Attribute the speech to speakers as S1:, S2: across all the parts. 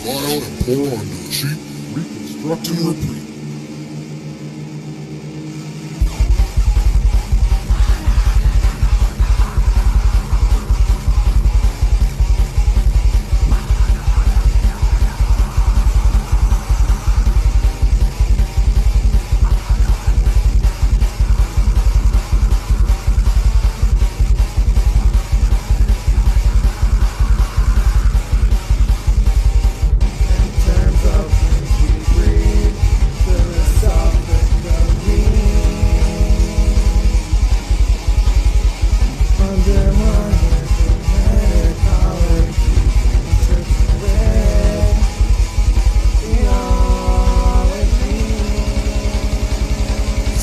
S1: vial and pour onto the sheet, reconstruct and repeat.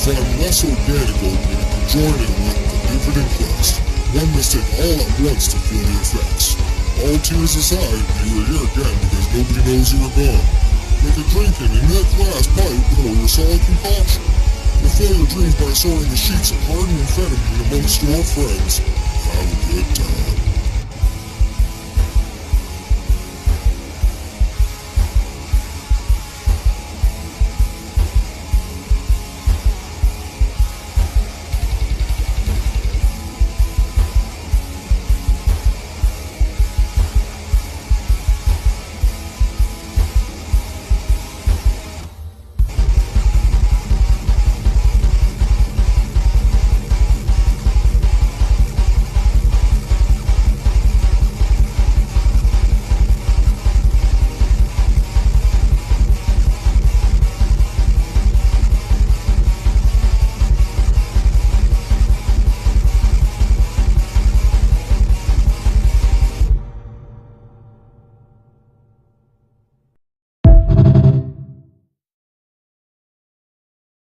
S1: Find less organic opium and join in with the dividend quest. One must take all at once to feel the effects. All tears aside, you are here again because nobody knows you are gone. Make a drinking in that glass pipe or your solid concoction. Fulfill your dreams by sorting the sheets of hardened amphetamine amongst your friends. Have a good time.